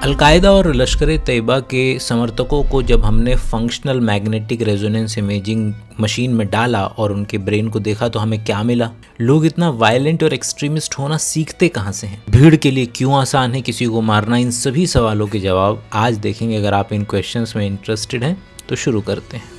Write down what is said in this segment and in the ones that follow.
Al Qaeda और लश्कर-ए-तैयबा के समर्थकों को जब हमने functional magnetic resonance imaging machine में डाला और उनके ब्रेन को देखा तो हमें क्या मिला? लोग इतना वायलेंट और एक्सट्रीमिस्ट होना सीखते कहाँ से हैं? भीड़ के लिए क्यों आसान है किसी को मारना? इन सभी सवालों के जवाब आज देखेंगे। अगर आप इन क्वेश्चंस में इंटरेस्टेड हैं तो शुरू करते हैं।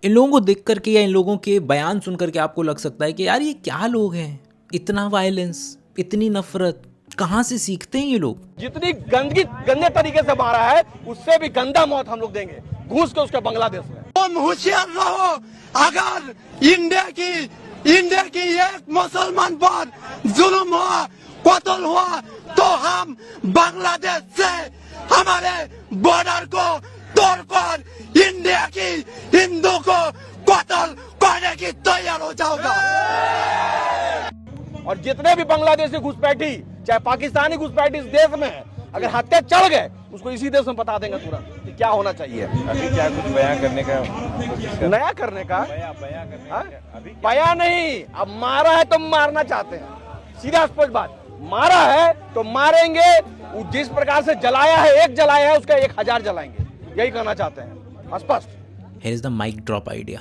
इन लोगों को देख करके या इन लोगों के बयान सुन करके आपको लग सकता है कि यार ये क्या लोग हैं, इतना वायलेंस, इतनी नफरत कहाँ से सीखते हैं ये लोग? जितनी गंदे तरीके से मारा है उससे भी गंदा मौत हम लोग देंगे घुस के उसके बांग्लादेश में। तुम होशियार रहो, अगर इंडिया की एक मुसलमान पर जुल्म हुआ, कत्ल हुआ तो हम बांग्लादेश से हमारे बॉर्डर को तोड़कर इंडिया की हिंदू को कत्ल करने की तैयार हो जाओगा। और जितने भी बांग्लादेशी घुसपैठी चाहे पाकिस्तानी घुसपैठी इस देश में है, अगर हत्या चढ़ गए उसको इसी देश में बता देंगे तुरंत कि क्या होना चाहिए। अभी क्या कुछ बयां करने का नया करने का अभी बयां नहीं, अब मारा है तो मारना चाहते हैं। सीधा स्पष्ट बात, मारा है तो मारेंगे। जिस प्रकार से जलाया है, एक जलाया है उसका 1000 जलाएंगे, यही कहना चाहते हैं स्पष्ट। Here is the mic drop idea.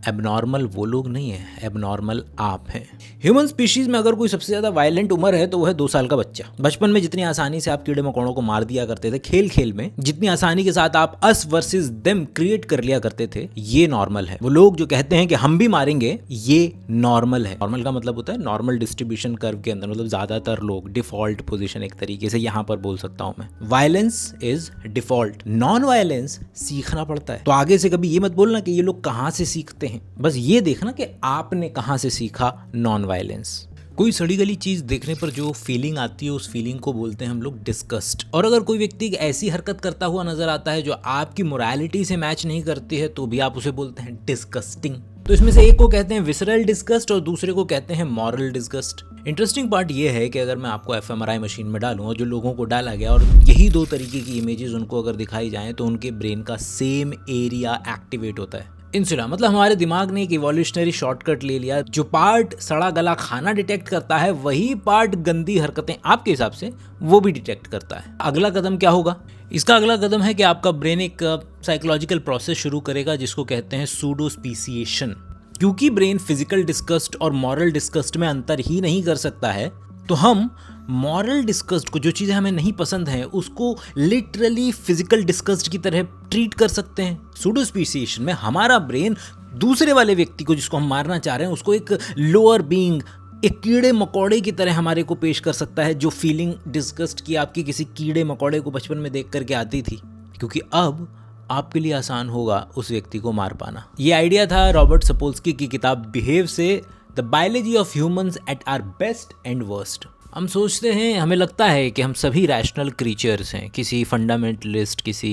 Abnormal वो लोग नहीं है, एबनॉर्मल आप हैं। ह्यूमन स्पीशीज में अगर कोई सबसे ज़्यादा वायलेंट उम्र है तो वो है 2 साल का बच्चा। बचपन में जितनी आसानी से आप कीड़े मकोड़ों को मार दिया करते थे खेल खेल में, जितनी आसानी के साथ आप अस वर्सेस देम क्रिएट कर लिया करते थे, ये नॉर्मल है। वो लोग जो कहते हैं कि हम भी मारेंगे, ये नॉर्मल है। नॉर्मल का मतलब होता है नॉर्मल डिस्ट्रीब्यूशन कर्व के अंदर, मतलब ज़्यादातर लोग डिफॉल्ट पोजिशन एक तरीके से यहाँ पर बोल सकता हूँ मैं। Violence is default, non violence सीखना पड़ता है। तो आगे से कभी ये मत बोलना कि ये लोग कहाँ से सीखते हैं, बस ये देखना कि आपने कहां से सीखा नॉन वायलेंस। कोई सड़ी गली चीज देखने पर जो फीलिंग आती है उस फीलिंग को बोलते हैं हम लोग डिस्गस्ट। और अगर कोई व्यक्ति ऐसी हरकत करता हुआ नजर आता है जो आपकी मोरालिटी से मैच नहीं करती है तो भी आप उसे बोलते हैं डिस्गस्टिंग। तो इसमें से एक को कहते हैं विसरल डिस्गस्ट और दूसरे को कहते हैं मॉरल डिस्गस्ट। इंटरेस्टिंग पार्ट ये है कि अगर मैं आपको एफएमआरआई मशीन में डालूं और जो लोगों को डाला गया और यही 2 तरीके की इमेजेस उनको अगर दिखाई जाएं तो उनके ब्रेन का सेम एरिया एक्टिवेट होता है। इंसुला मतलब हमारे दिमाग ने एक इवोल्यूशनरी शॉर्टकट ले लिया। जो पार्ट सड़ा गला खाना डिटेक्ट करता है वही पार्ट गंदी हरकतें आपके हिसाब से वो भी डिटेक्ट करता है। अगला कदम क्या होगा? इसका अगला कदम है कि आपका ब्रेन एक साइकोलॉजिकल प्रोसेस शुरू करेगा जिसको कहते हैं सूडो स्पीसिएशन। क्योंकि ब्रेन फिजिकल डिस्गस्ट और मॉरल डिस्गस्ट में अंतर ही नहीं कर सकता है, तो हम मॉरल डिस्गस्ट को, जो चीज़ें हमें नहीं पसंद हैं, उसको लिटरली फिजिकल डिस्गस्ट की तरह ट्रीट कर सकते हैं। सूडो स्पीसिएशन में हमारा ब्रेन दूसरे वाले व्यक्ति को, जिसको हम मारना चाह रहे हैं, उसको एक लोअर बीइंग, एक कीड़े मकोड़े की तरह हमारे को पेश कर सकता है। जो फीलिंग डिस्गस्ट की आपकी किसी कीड़े मकोड़े को बचपन में देख करके आती थी, क्योंकि अब आपके लिए आसान होगा उस व्यक्ति को मार पाना। ये आइडिया था रॉबर्ट सपोल्स्की की किताब बिहेव से, the biology of humans at our best and worst. हम सोचते हैं, हमें लगता है कि हम सभी रैशनल क्रीचर्स हैं। किसी फंडामेंटलिस्ट, किसी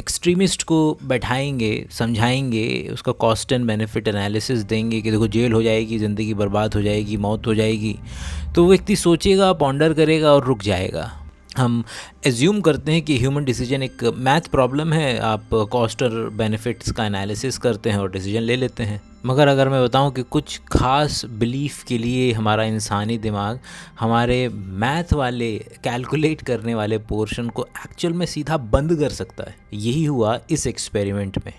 एक्सट्रीमिस्ट को बैठाएंगे, समझाएंगे, उसका कॉस्ट एंड बेनिफिट एनालिसिस देंगे कि देखो जेल हो जाएगी, ज़िंदगी बर्बाद हो जाएगी, मौत हो जाएगी, तो वो व्यक्ति सोचेगा, पॉन्डर करेगा और रुक जाएगा। हम एज्यूम करते हैं कि ह्यूमन डिसीजन एक मैथ प्रॉब्लम है। आप कॉस्ट और बेनिफिट्स का एनालिसिस करते हैं और डिसीजन ले लेते हैं। मगर अगर मैं बताऊं कि कुछ खास बिलीफ के लिए हमारा इंसानी दिमाग हमारे मैथ वाले कैलकुलेट करने वाले पोर्शन को एक्चुअल में सीधा बंद कर सकता है। यही हुआ इस एक्सपेरिमेंट में।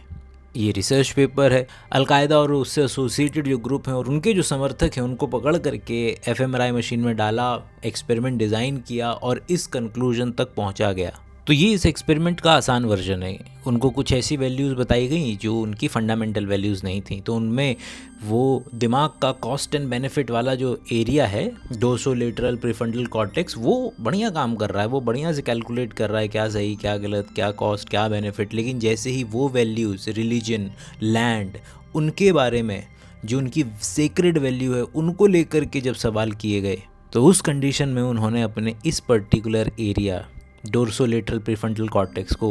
ये रिसर्च पेपर है। अलकायदा और उससे एसोसिएटेड जो ग्रुप हैं और उनके जो समर्थक हैं उनको पकड़ करके एफएमआरआई मशीन में डाला, एक्सपेरिमेंट डिज़ाइन किया और इस कंक्लूजन तक पहुंचा गया। तो ये इस एक्सपेरिमेंट का आसान वर्जन है। उनको कुछ ऐसी वैल्यूज़ बताई गई जो उनकी फंडामेंटल वैल्यूज़ नहीं थी, तो उनमें वो दिमाग का कॉस्ट एंड बेनिफिट वाला जो एरिया है, डोर्सोलेटरल प्रीफ्रंटल कॉर्टेक्स, वो बढ़िया काम कर रहा है। वो बढ़िया से कैलकुलेट कर रहा है क्या सही, क्या गलत, क्या कॉस्ट, क्या बेनिफिट। लेकिन जैसे ही वो वैल्यूज़, रिलीजन, लैंड, उनके बारे में जो उनकी सेक्रेड वैल्यू है, उनको लेकर के जब सवाल किए गए, तो उस कंडीशन में उन्होंने अपने इस पर्टिकुलर एरिया डोर्सोलेटरल प्रीफ्रंटल कॉर्टेक्स को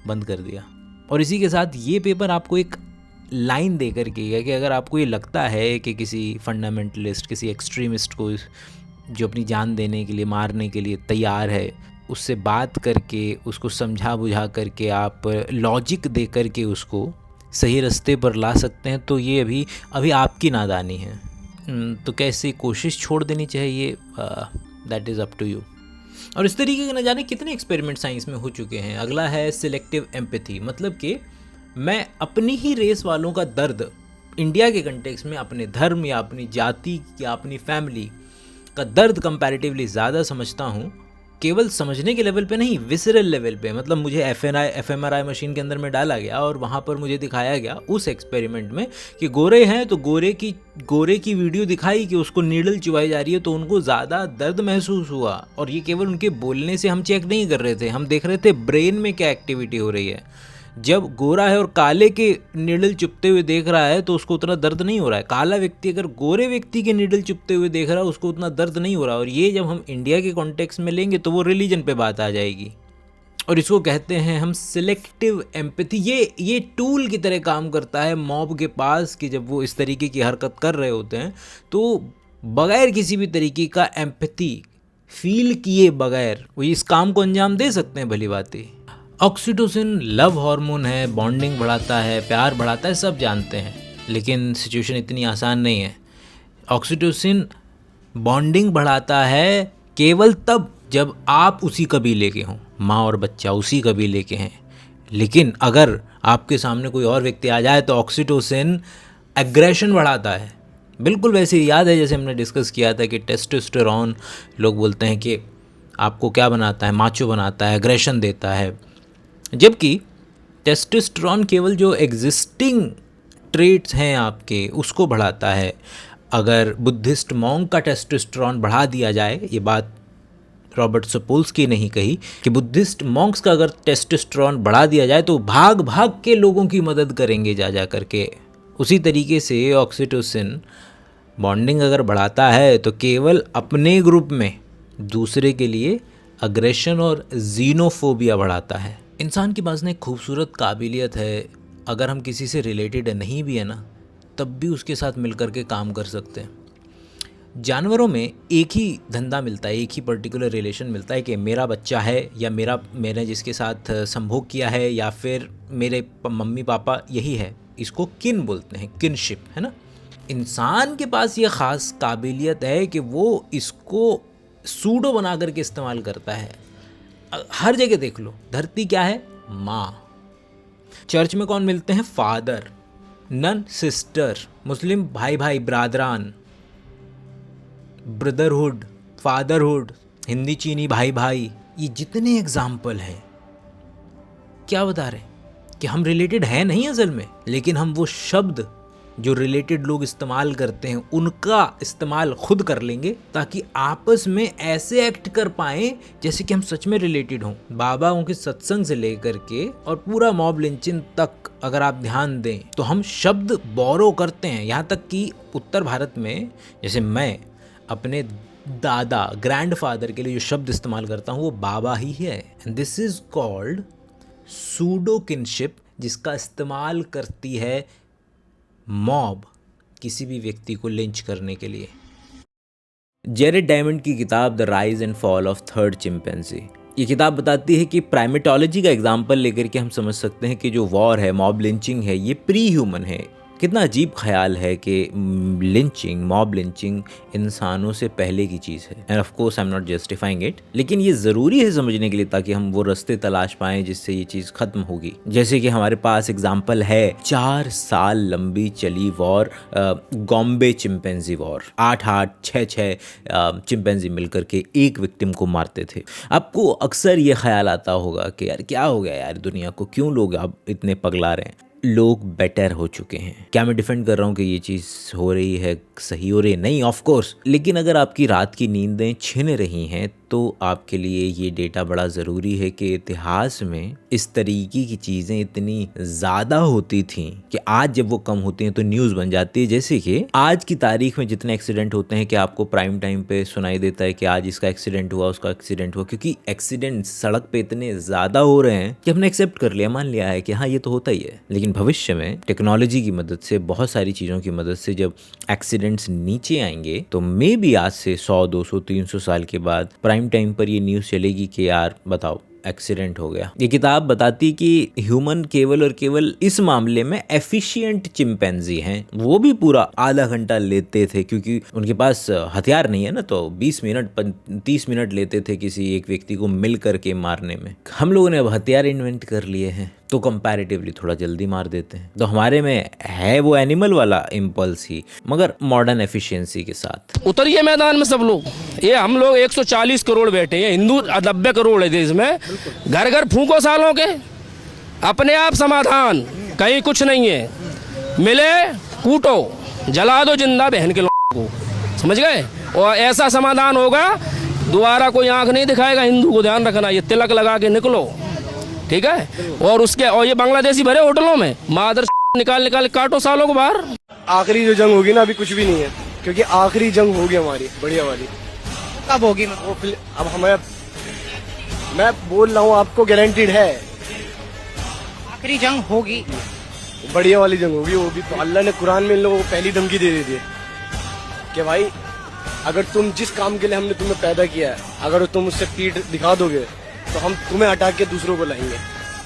बंद कर दिया। और इसी के साथ ये पेपर आपको एक लाइन दे कर के कि अगर आपको ये लगता है कि किसी फंडामेंटलिस्ट, किसी एक्सट्रीमिस्ट को जो अपनी जान देने के लिए, मारने के लिए तैयार है, उससे बात करके, उसको समझा बुझा करके आप लॉजिक दे करके उसको सही रास्ते पर ला सकते हैं, तो ये अभी आपकी नादानी है। तो कैसी कोशिश छोड़ देनी चाहिए, that is up to you. और इस तरीके के न जाने कितने एक्सपेरिमेंट साइंस में हो चुके हैं। अगला है सिलेक्टिव एम्पैथी, मतलब कि मैं अपनी ही रेस वालों का दर्द इंडिया के कंटेक्स्ट में अपने धर्म या अपनी जाति या अपनी फैमिली का दर्द कंपैरेटिवली ज़्यादा समझता हूँ, केवल समझने के लेवल पे नहीं, विसरल लेवल पे। मतलब मुझे एफएमआरआई मशीन के अंदर में डाला गया और वहाँ पर मुझे दिखाया गया उस एक्सपेरिमेंट में कि गोरे हैं तो गोरे की वीडियो दिखाई कि उसको नीडल चुभाई जा रही है तो उनको ज़्यादा दर्द महसूस हुआ। और ये केवल उनके बोलने से हम चेक नहीं कर रहे थे, हम देख रहे थे ब्रेन में क्या एक्टिविटी हो रही है। जब गोरा है और काले के नीडल चुभते हुए देख रहा है तो उसको उतना दर्द नहीं हो रहा है। काला व्यक्ति अगर गोरे व्यक्ति के नीडल चुभते हुए देख रहा है उसको उतना दर्द नहीं हो रहा। और ये जब हम इंडिया के कॉन्टेक्स्ट में लेंगे तो वो रिलीजन पे बात आ जाएगी और इसको कहते हैं हम सिलेक्टिव एम्पैथी। ये टूल की तरह काम करता है मॉब के पास कि जब वो इस तरीके की हरकत कर रहे होते हैं तो बगैर किसी भी तरीके का एम्पैथी फील किए बगैर वो इस काम को अंजाम दे सकते हैं। भली बात है। ऑक्सीटोसिन लव हार्मोन है, बॉन्डिंग बढ़ाता है, प्यार बढ़ाता है, सब जानते हैं, लेकिन सिचुएशन इतनी आसान नहीं है। ऑक्सीटोसिन बॉन्डिंग बढ़ाता है केवल तब जब आप उसी कबीले के हों, माँ और बच्चा उसी कबीले के हैं। लेकिन अगर आपके सामने कोई और व्यक्ति आ जाए तो ऑक्सीटोसिन एग्रेशन बढ़ाता है। बिल्कुल वैसे ही याद है जैसे हमने डिस्कस किया था कि टेस्टोस्टेरोन लोग बोलते हैं कि आपको क्या बनाता है, माचो बनाता है, एग्रेशन देता है, जबकि टेस्टोस्टेरोन केवल जो एग्जिस्टिंग ट्रेट्स हैं आपके उसको बढ़ाता है। अगर बुद्धिस्ट मॉन्क का टेस्टोस्टेरोन बढ़ा दिया जाए, ये बात रॉबर्ट सपोल्स्की ने ही कही कि बुद्धिस्ट मॉन्क्स का अगर टेस्टोस्टेरोन बढ़ा दिया जाए तो भाग भाग के लोगों की मदद करेंगे जा करके। उसी तरीके से ऑक्सीटोसिन बॉन्डिंग अगर बढ़ाता है तो केवल अपने ग्रुप में दूसरे के लिए अग्रेशन और जीनोफोबिया बढ़ाता है। इंसान के पास ना एक खूबसूरत काबिलियत है, अगर हम किसी से रिलेटेड नहीं भी है ना तब भी उसके साथ मिलकर के काम कर सकते हैं। जानवरों में एक ही धंधा मिलता है, एक ही पर्टिकुलर रिलेशन मिलता है कि मेरा बच्चा है या मैंने जिसके साथ संभोग किया है या फिर मेरे मम्मी पापा, यही है, इसको किन बोलते हैं, किनशिप, है ना। इंसान के पास ये ख़ास काबिलियत है कि वो इसको सूडो बना करके इस्तेमाल करता है। हर जगह देख लो, धरती क्या है, माँ। चर्च में कौन मिलते हैं, फादर, नन सिस्टर, मुस्लिम भाई भाई ब्रादरान, ब्रदरहुड, फादरहुड, हिंदी चीनी भाई भाई, ये जितने एग्जाम्पल हैं क्या बता रहे हैं कि हम रिलेटेड हैं नहीं असल में, लेकिन हम वो शब्द जो रिलेटेड लोग इस्तेमाल करते हैं उनका इस्तेमाल खुद कर लेंगे ताकि आपस में ऐसे एक्ट कर पाएं जैसे कि हम सच में रिलेटेड हों। बाबाओं के सत्संग से लेकर के और पूरा मॉब लिंचिंग तक अगर आप ध्यान दें तो हम शब्द बोरो करते हैं। यहाँ तक कि उत्तर भारत में जैसे मैं अपने दादा ग्रैंडफादर के लिए जो शब्द इस्तेमाल करता हूँ वो बाबा ही है। And this is called pseudo kinship, जिसका इस्तेमाल करती है मॉब किसी भी व्यक्ति को लिंच करने के लिए। जेरेड डायमंड की किताब the rise and fall of third chimpanzee, ये किताब बताती है कि प्राइमेटोलॉजी का एग्जाम्पल लेकर के हम समझ सकते हैं कि जो वॉर है, मॉब लिंचिंग है, ये प्री ह्यूमन है। कितना अजीब ख्याल है कि लिंचिंग, मॉब लिंचिंग इंसानों से पहले की चीज़ है। End of course I am not justifying it, लेकिन ये ज़रूरी है समझने के लिए ताकि हम वो रास्ते तलाश पाएं जिससे ये चीज़ ख़त्म होगी। जैसे कि हमारे पास एग्जाम्पल है 4 साल लंबी चली वॉर, गॉम्बे चिंपैंजी वॉर। 8 6 चिंपैंजी मिलकर के एक विक्टिम को मारते थे। आपको अक्सर ये ख्याल आता होगा कि यार क्या हो गया यार दुनिया को, क्यों लोग अब इतने पगला रहे हैं। लोग बेटर हो चुके हैं। क्या मैं डिफेंड कर रहा हूँ कि ये चीज़ हो रही है, सही हो रही है? नहीं, ऑफ कोर्स। लेकिन अगर आपकी रात की नींदें छिन रही हैं तो आपके लिए ये डेटा बड़ा ज़रूरी है कि इतिहास में इस तरीके की चीज़ें इतनी ज़्यादा होती थीं कि आज जब वो कम होती हैं तो न्यूज़ बन जाती है। जैसे कि आज की तारीख में जितने एक्सीडेंट होते हैं कि आपको प्राइम टाइम पे सुनाई देता है कि आज इसका एक्सीडेंट हुआ, उसका एक्सीडेंट हुआ, क्योंकि एक्सीडेंट सड़क पे इतने ज़्यादा हो रहे हैं कि हमने एक्सेप्ट कर लिया, मान लिया है कि हाँ ये तो होता ही है। लेकिन भविष्य में टेक्नोलॉजी की मदद से, बहुत सारी चीज़ों की मदद से जब एक्सीडेंट्स नीचे आएंगे तो मे बी आज से 100 200 300 साल के बाद प्राइम टाइम पर ये न्यूज़ चलेगी कि यार बताओ एक्सीडेंट हो गया। ये किताब बताती कि ह्यूमन केवल और केवल इस मामले में एफिशिएंट चिंपैंजी हैं। वो भी पूरा आधा घंटा लेते थे क्योंकि उनके पास हथियार नहीं है ना, तो 20 मिनट 30 मिनट लेते थे किसी एक व्यक्ति को मिल करके मारने में। हम लोगों ने अब हथियार इन्वेंट कर लिए हैं तो कंपैरेटिवली थोड़ा जल्दी मार देते हैं। तो हमारे में है वो एनिमल वाला इम्पल्स ही, मगर मॉडर्न एफिशिएंसी के साथ। उतरिए मैदान में सब लोग। ये हम लोग 140 करोड़ बैठे हैं, हिंदू 90 करोड़ है देश में। घर घर फूंको सालों के, अपने आप समाधान, कहीं कुछ नहीं है। मिले कूटो, जला दो जिंदा बहन के लोगों को, समझ गए? और ऐसा समाधान होगा, दोबारा कोई आंख नहीं दिखाएगा हिंदू को। ध्यान रखना, ये तिलक लगा के निकलो, ठीक है? और ये बांग्लादेशी भरे होटलों में मादर निकाल काटो सालों को बाहर। आखिरी जो जंग होगी ना, अभी कुछ भी नहीं है, क्योंकि आखिरी जंग होगी हमारी बढ़िया वाली। कब होगी? वो अब मैं बोल रहा हूँ आपको, गारंटीड है आखिरी जंग होगी, बढ़िया वाली जंग होगी। वो भी तो अल्लाह ने कुरान में इन लोगों को पहली धमकी दे दी है कि भाई अगर तुम जिस काम के लिए हमने तुम्हें पैदा किया है, अगर तुम उससे पीठ दिखा दोगे तो हम तुम्हें हटा के दूसरों को लाएंगे।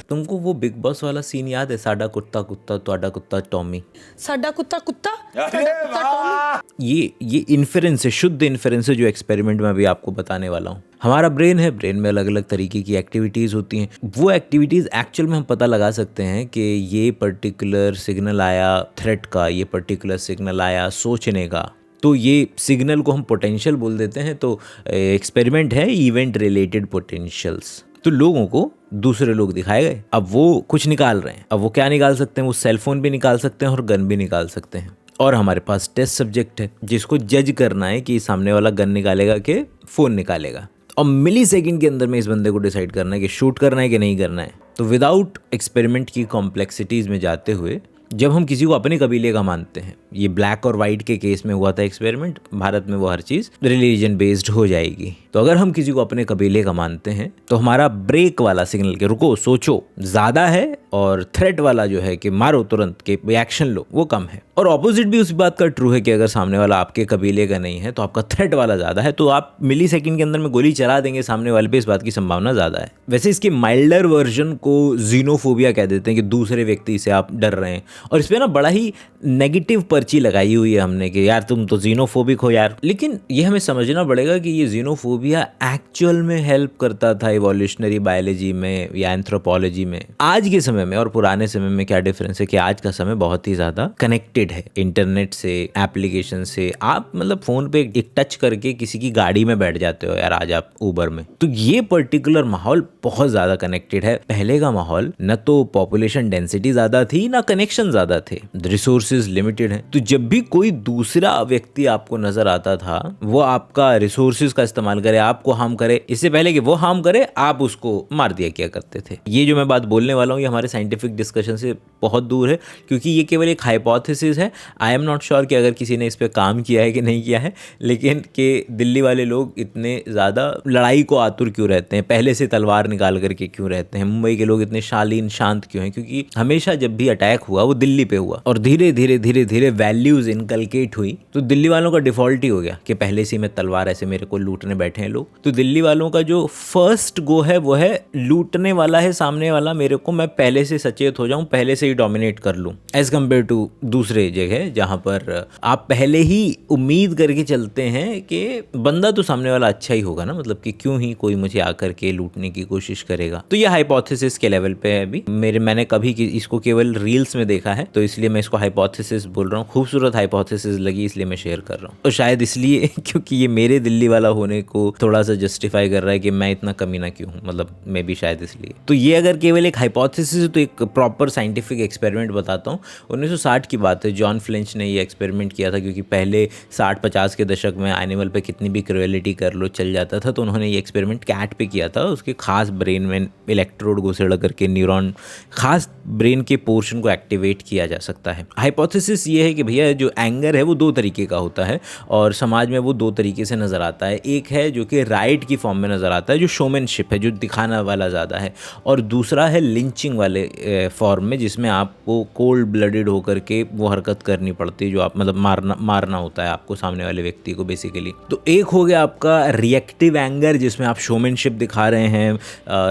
तुमको वो बिग बॉस वाला सीन याद है? साडा कुत्ता कुत्ता तोड़ा कुत्ता टॉमी। साडा कुत्ता कुत्ता टॉमी। ये इन्फेरेंस है, शुद्ध इन्फेरेंस है जो एक्सपेरिमेंट में अभी आपको बताने वाला हूँ। हमारा ब्रेन है, ब्रेन में अलग अलग तरीके की एक्टिविटीज़ होती हैं। वो एक्टिविटीज़ एक्चुअल में हम पता लगा सकते हैं कि ये पर्टिकुलर सिग्नल आया थ्रेट का, ये पर्टिकुलर सिग्नल आया सोचने का, तो ये सिग्नल को हम पोटेंशियल बोल देते हैं। तो एक्सपेरिमेंट है इवेंट रिलेटेड पोटेंशियल्स। तो लोगों को दूसरे लोग दिखाए गए, अब वो कुछ निकाल रहे हैं। अब वो क्या निकाल सकते हैं? वो सेल फोन भी निकाल सकते हैं और गन भी निकाल सकते हैं। और हमारे पास टेस्ट सब्जेक्ट है जिसको जज करना है कि सामने वाला गन निकालेगा कि फोन निकालेगा। और मिली सेकेंड के अंदर में इस बंदे को डिसाइड करना है कि शूट करना है कि नहीं करना है। तो विदाउट एक्सपेरिमेंट की कॉम्प्लेक्सिटीज़ में जाते हुए जब हम किसी को अपने कबीले का मानते हैं, ये ब्लैक और वाइट के केस में हुआ था एक्सपेरिमेंट, भारत में वो हर चीज़ रिलीजन बेस्ड हो जाएगी। तो अगर हम किसी को अपने कबीले का मानते हैं तो हमारा ब्रेक वाला सिग्नल के रुको सोचो ज़्यादा है, और थ्रेट वाला जो है कि मारो तुरंत के एक्शन लो, वो कम है। और ऑपोजिट भी उस बात का ट्रू है कि अगर सामने वाला आपके कबीले का नहीं है तो आपका थ्रेट वाला ज़्यादा है, तो आप मिली सेकेंड के अंदर में गोली चला देंगे सामने वाले पे, इस बात की संभावना ज़्यादा है। वैसे इसके माइल्डर वर्जन को जीनोफोबिया कह देते हैं कि दूसरे व्यक्ति से आप डर रहे हैं। और इस पर ना बड़ा ही नेगेटिव पर्ची लगाई हुई है हमने कि यार तुम तो जीनोफोबिक हो यार। लेकिन ये हमें समझना पड़ेगा कि ये जीनोफोबिया एक्चुअल में हेल्प करता था इवोल्यूशनरी बायोलॉजी में या एंथ्रोपोलॉजी में। आज के समय में और पुराने समय में क्या डिफरेंस है कि आज का समय बहुत ही ज़्यादा कनेक्टेड है इंटरनेट से, एप्लीकेशन से। आप मतलब फ़ोन पे एक टच करके किसी की गाड़ी में बैठ जाते हो यार, आज आप ऊबर में। तो ये पर्टिकुलर माहौल बहुत ज़्यादा कनेक्टेड है। पहले का माहौल न तो पॉपुलेशन डेंसिटी ज़्यादा थी ना कनेक्शन ज़्यादा थे, रिसोर्सेज लिमिटेड हैं। तो जब भी कोई दूसरा व्यक्ति आपको नजर आता था वो आपका रिसोर्सेज का इस्तेमाल करे, आपको हार्म करे, इससे पहले कि वो हार्म करे आप उसको मार दिया किया करते थे। ये जो मैं बात बोलने वाला हूँ ये हमारे साइंटिफिक डिस्कशन से बहुत दूर है, क्योंकि ये केवल एक हाइपोथेसिस है। आई एम नॉट श्योर कि अगर किसी ने इस पर काम किया है कि नहीं किया है, लेकिन कि दिल्ली वाले लोग इतने ज़्यादा लड़ाई को आतुर क्यों रहते हैं, पहले से तलवार निकाल करके क्यों रहते हैं, मुंबई के लोग इतने शालीन शांत क्यों हैं, क्योंकि हमेशा जब भी अटैक हुआ वो दिल्ली पे हुआ और धीरे धीरे धीरे धीरे वैल्यूज इनकलकेट हुई। तो दिल्ली वालों का डिफॉल्ट ही हो गया कि पहले से मैं तलवार, ऐसे मेरे को लूटने बैठे हैं लोग। तो दिल्ली वालों का जो फर्स्ट गो है वो है लूटने वाला है सामने वाला, मेरे को मैं पहले से सचेत हो जाऊं, पहले से ही डोमिनेट कर लूं, एज कम्पेयर टू दूसरे जगह जहां पर आप पहले ही उम्मीद करके चलते हैं कि बंदा तो सामने वाला अच्छा ही होगा ना, मतलब कि क्यों ही कोई मुझे आकर के लूटने की कोशिश करेगा। तो ये हाइपोथेसिस के लेवल पे है अभी। मैंने कभी इसको केवल रील्स में देखा है तो इसलिए मैं इसको हाइपोथेसिस बोल रहा हूँ। खूबसूरत हाइपोथेसिस लगी इसलिए मैं शेयर कर रहा हूँ। तो शायद इसलिए क्योंकि ये मेरे दिल्ली वाला होने को थोड़ा सा जस्टिफाई कर रहा है कि मैं इतना कमीना क्यों हूँ, मतलब मैं भी शायद इसलिए। तो ये अगर केवल एक हाइपोथेसिस है तो एक प्रॉपर साइंटिफिक एक्सपेरिमेंट बताता हूँ। 1960 की बात है, जॉन फ्लिंच ने ये एक्सपेरिमेंट किया था, क्योंकि पहले 60-50 के दशक में एनिमल पे कितनी भी क्रुएलिटी कर लो चल जाता था। तो उन्होंने ये एक्सपेरिमेंट कैट पे किया था। उसके खास ब्रेन में इलेक्ट्रोड घुसेड़ करके न्यूरॉन, खास ब्रेन के पोर्शन को एक्टिवेट किया जा सकता है। हाइपोथेसिस ये है है कि भैया जो एंगर है वो दो तरीके का होता है और समाज में वो दो तरीके से नज़र आता है। एक है जो कि राइट की फॉर्म में नज़र आता है, जो शोमैनशिप है, जो दिखाना वाला ज़्यादा है, और दूसरा है लिंचिंग वाले फॉर्म में, जिसमें आपको कोल्ड ब्लडेड होकर के वो हरकत करनी पड़ती है, जो आप मतलब मारना होता है आपको सामने वाले व्यक्ति को बेसिकली। तो एक हो गया आपका रिएक्टिव एंगर, जिसमें आप शोमैनशिप दिखा रहे हैं,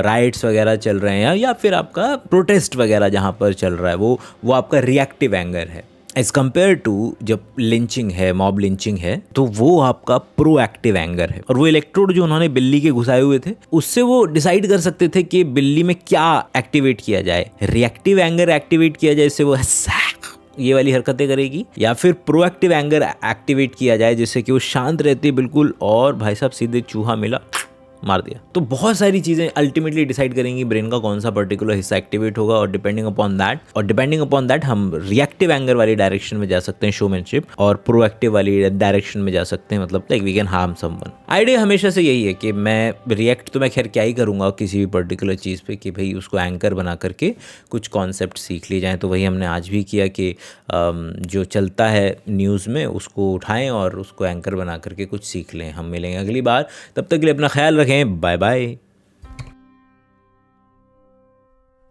राइट्स वगैरह चल रहे हैं, या फिर आपका प्रोटेस्ट वगैरह जहाँ पर चल रहा है वो आपका रिएक्टिव एंगर है। एज़ कम्पेयर टू जब लिंचिंग है, मॉब लिंचिंग है, तो वो आपका प्रोएक्टिव एंगर है। और वो इलेक्ट्रोड जो उन्होंने बिल्ली के घुसाए हुए थे, उससे वो डिसाइड कर सकते थे कि बिल्ली में क्या एक्टिवेट किया जाए। रिएक्टिव एंगर एक्टिवेट किया जाए, इससे वो ये वाली हरकतें करेगी, या फिर प्रोएक्टिव एंगर एक्टिवेट किया जाए जिससे कि वो शांत रहती है बिल्कुल, और भाई साहब सीधे चूहा मिला मार दिया। तो बहुत सारी चीज़ें अल्टीमेटली डिसाइड करेंगी ब्रेन का कौन सा पर्टिकुलर हिस्सा एक्टिवेट होगा, और डिपेंडिंग अपॉन दैट हम रिएक्टिव एंगर वाली डायरेक्शन में जा सकते हैं, शोमैनशिप, और प्रोएक्टिव वाली डायरेक्शन में जा सकते हैं, मतलब like we can harm someone. Idea हमेशा से यही है कि मैं रिएक्ट तो मैं खैर क्या ही करूँगा किसी भी पर्टिकुलर चीज़ पे, कि भाई उसको एंकर बना करके कुछ कॉन्सेप्ट सीख लिए जाएँ। तो वही हमने आज भी किया कि जो चलता है न्यूज़ में उसको उठाएँ और उसको एंकर बना करके कुछ सीख लें। हम मिलेंगे अगली बार, तब तक के लिए अपना ख्याल रखें, बाय बाय।